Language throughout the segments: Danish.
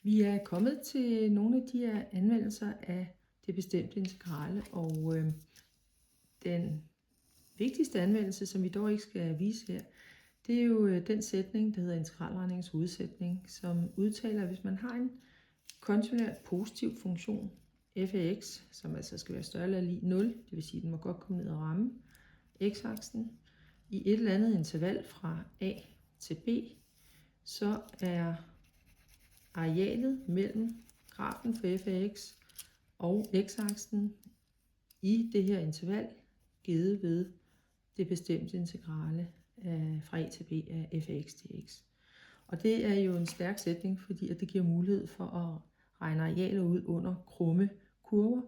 Vi er kommet til nogle af de her anvendelser af det bestemte integrale, og den vigtigste anvendelse, som vi dog ikke skal vise her, det er jo den sætning, der hedder integralregningens hovedsætning, som udtaler, at hvis man har en kontinuert positiv funktion, f af x, som altså skal være større eller lig 0, det vil sige, at den må godt komme ned og ramme x-aksen, i et eller andet interval fra a til b, så er arealet mellem grafen for f af x og x-aksen i det her interval givet ved det bestemte integrale fra a til b af f af x dx. Og det er jo en stærk sætning, fordi at det giver mulighed for at regne arealer ud under krumme kurver.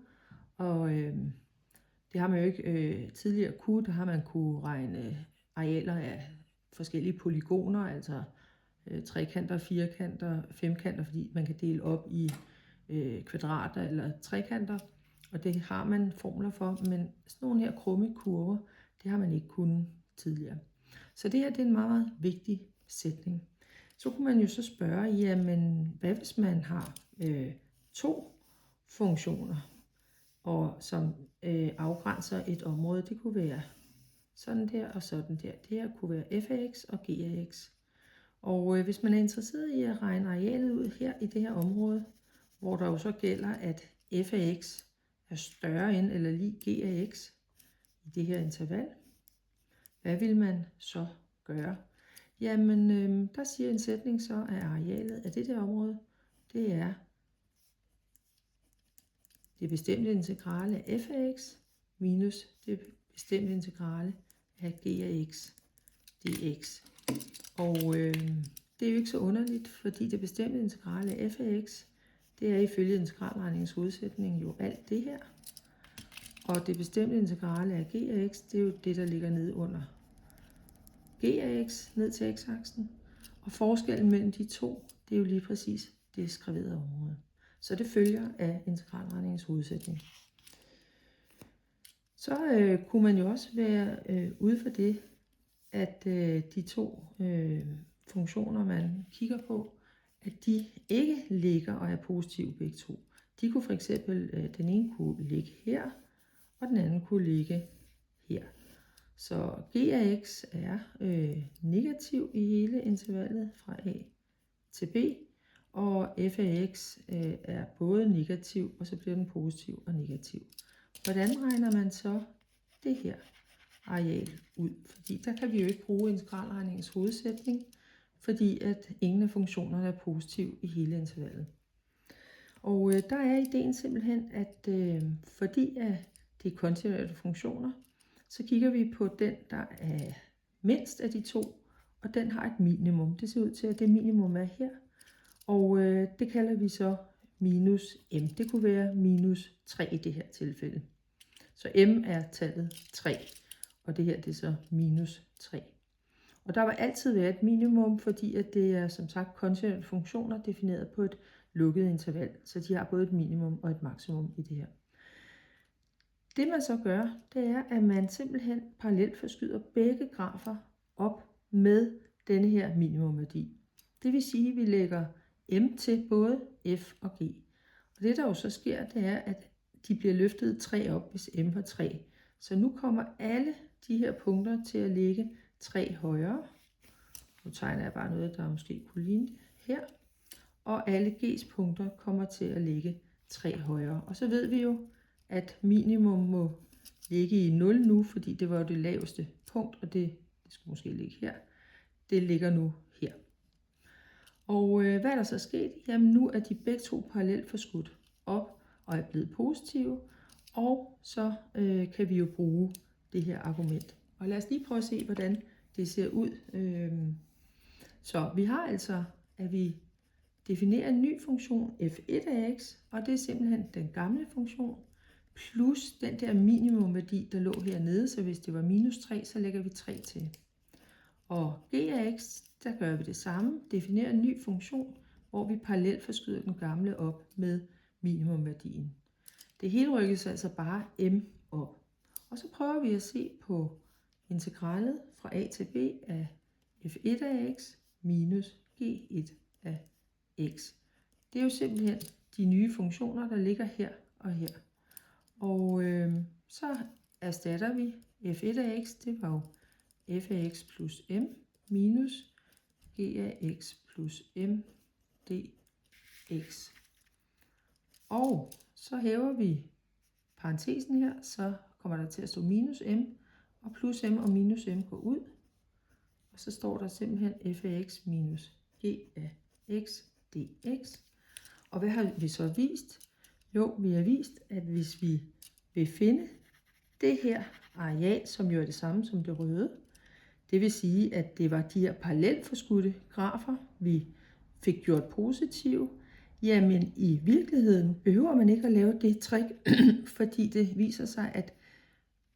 Og det har man jo ikke tidligere kunne. Der har man kunne regne arealer af forskellige polygoner, altså trekanter, firkanter, femkanter, fordi man kan dele op i kvadrater eller trekanter, og det har man formler for, men sådan nogle her krumme kurver, det har man ikke kunnet tidligere. Så det her, det er en meget, meget vigtig sætning. Så kunne man jo så spørge, jamen hvad hvis man har to funktioner, og som afgrænser et område? Det kunne være sådan der og sådan der. Det her kunne være f af x og g af x. Og hvis man er interesseret i at regne arealet ud her i det her område, hvor der jo så gælder, at f af x er større end eller lig g af x i det her interval, hvad vil man så gøre? Jamen, der siger en sætning så, at arealet af det der område, det er det bestemte integrale af f af x minus det bestemte integrale af g af x dx. Og det er jo ikke så underligt, fordi det bestemte integrale af f af x, det er ifølge integralregningens hovedsætning jo alt det her. Og det bestemte integrale af g af x, det er jo det, der ligger nede under g af x ned til x-aksen. Og forskellen mellem de to, det er jo lige præcis det skreverede område. Så det følger af integralregningens hovedsætning. Så kunne man jo også være ude for det, at de to funktioner, man kigger på, at de ikke ligger og er positive begge to. De kunne for eksempel, den ene kunne ligge her, og den anden kunne ligge her. Så g af x er negativ i hele intervallet fra a til b, og f af x er både negativ, og så bliver den positiv og negativ. Hvordan regner man så det her areal ud? Fordi der kan vi jo ikke bruge integralregningens hovedsætning, fordi at ingen af funktionerne er positiv i hele intervallet. Og der er ideen simpelthen, at fordi at det er kontinuerte funktioner, så kigger vi på den, der er mindst af de to, og den har et minimum. Det ser ud til, at det minimum er her, og det kalder vi så minus m. Det kunne være minus 3 i det her tilfælde. Så m er tallet 3, og det her det er så minus 3. Og der vil altid være et minimum, fordi at det er som sagt kontinuerte funktioner defineret på et lukket interval. Så de har både et minimum og et maksimum i det her. Det man så gør, det er, at man simpelthen parallelt forskyder begge grafer op med denne her minimumværdi. Det vil sige, at vi lægger m til både f og g. Og det der jo så sker, det er, at de bliver løftet 3 op, hvis m har 3. Så nu kommer alle de her punkter til at ligge 3 højere. Nu tegner jeg bare noget, der måske kunne ligne det her. Og alle g's punkter kommer til at ligge 3 højere. Og så ved vi jo, at minimum må ligge i 0 nu, fordi det var jo det laveste punkt, og det skulle måske ligge her. Det ligger nu her. Og hvad er der så sket? Jamen nu er de begge to parallelt forskudt op og er blevet positive, og så kan vi jo bruge det her argument. Og lad os lige prøve at se, hvordan det ser ud. Så vi har altså, at vi definerer en ny funktion f1 af x, og det er simpelthen den gamle funktion, plus den der minimumværdi, der lå hernede, så hvis det var minus 3, så lægger vi 3 til. Og g af x, der gør vi det samme, definerer en ny funktion, hvor vi parallelt forskyder den gamle op med minimumværdien. Det hele rykkes altså bare m op. Og så prøver vi at se på integralet fra a til b af f1 af x minus g1 af x det er jo simpelthen de nye funktioner, der ligger her og her. Og så erstatter vi f1 af x, det var jo f af x plus m minus g af x plus m dx. Og så hæver vi parentesen her, så kommer der til at stå minus m, og plus m og minus m går ud. Og så står der simpelthen f af x minus g af x dx. Og hvad har vi så vist? Jo, vi har vist, at hvis vi vil finde det her areal, som jo er det samme som det røde, det vil sige, at det var de her parallelforskudte grafer, vi fik gjort positive, jamen i virkeligheden behøver man ikke at lave det trick, fordi det viser sig, at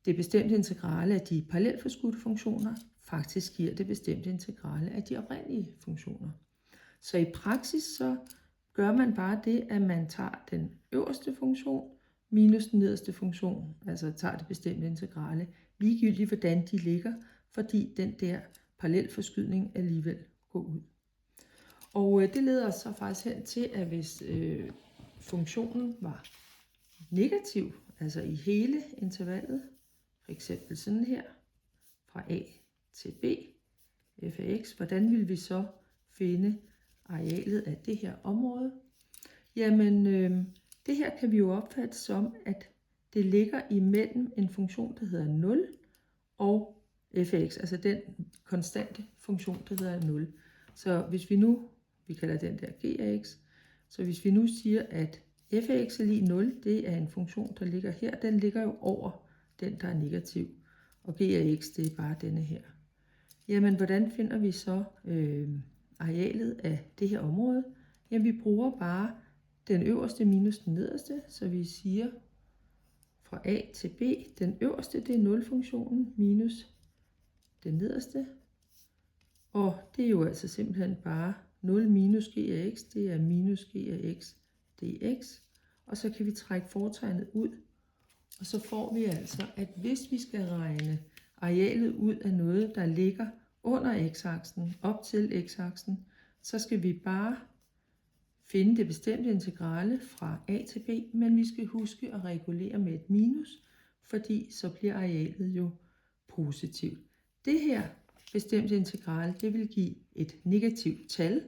det bestemte integrale af de parallelforskudte funktioner faktisk giver det bestemte integrale af de oprindelige funktioner. Så i praksis så gør man bare det, at man tager den øverste funktion minus den nederste funktion, altså tager det bestemte integrale, ligegyldigt hvordan de ligger, fordi den der parallelforskydning alligevel går ud. Og det leder os så faktisk hen til, at hvis funktionen var negativ, altså i hele intervallet, for eksempel sådan her, fra a til b, f af x, hvordan vil vi så finde arealet af det her område? Jamen, det her kan vi jo opfatte som, at det ligger imellem en funktion, der hedder 0, og f af x, altså den konstante funktion, der hedder 0. Så hvis vi nu, vi kalder den der g af x, så hvis vi nu siger, at f af x er lig 0, det er en funktion, der ligger her, den ligger jo over den, der er negativ, og g af x, det er bare denne her. Jamen, hvordan finder vi så arealet af det her område? Jamen, vi bruger bare den øverste minus den nederste, så vi siger fra a til b, den øverste det er 0-funktionen minus den nederste, og det er jo altså simpelthen bare 0 minus g af x, det er minus g af x dx, og så kan vi trække fortegnet ud, og så får vi altså, at hvis vi skal regne arealet ud af noget, der ligger under x-aksen, op til x-aksen, så skal vi bare finde det bestemte integrale fra a til b, men vi skal huske at regulere med et minus, fordi så bliver arealet jo positivt. Det her bestemte integrale, det vil give et negativt tal,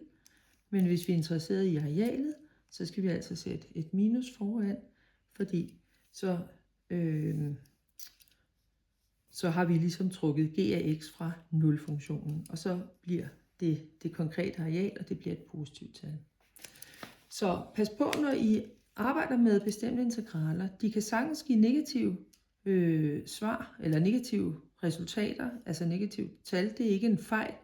men hvis vi er interesseret i arealet, så skal vi altså sætte et minus foran, fordi så har vi ligesom trukket g af x fra 0-funktionen, og så bliver det konkrete areal, og det bliver et positivt tal. Så pas på, når I arbejder med bestemte integraler. De kan sagtens give negative svar, eller negative resultater, altså negative tal. Det er ikke en fejl.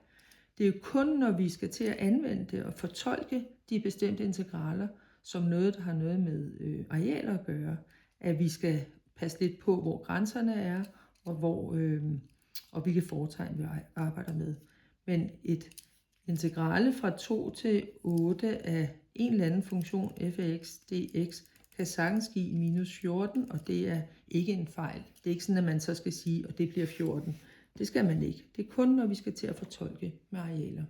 Det er jo kun, når vi skal til at anvende det og fortolke de bestemte integraler som noget, der har noget med arealer at gøre, at vi skal passe lidt på, hvor grænserne er, og hvilke foretegn vi arbejder med. Men et integrale fra 2 til 8 af en eller anden funktion f af x dx kan sagtens give minus 14, og det er ikke en fejl. Det er ikke sådan, at man så skal sige, og det bliver 14. Det skal man ikke. Det er kun, når vi skal til at fortolke med arealer.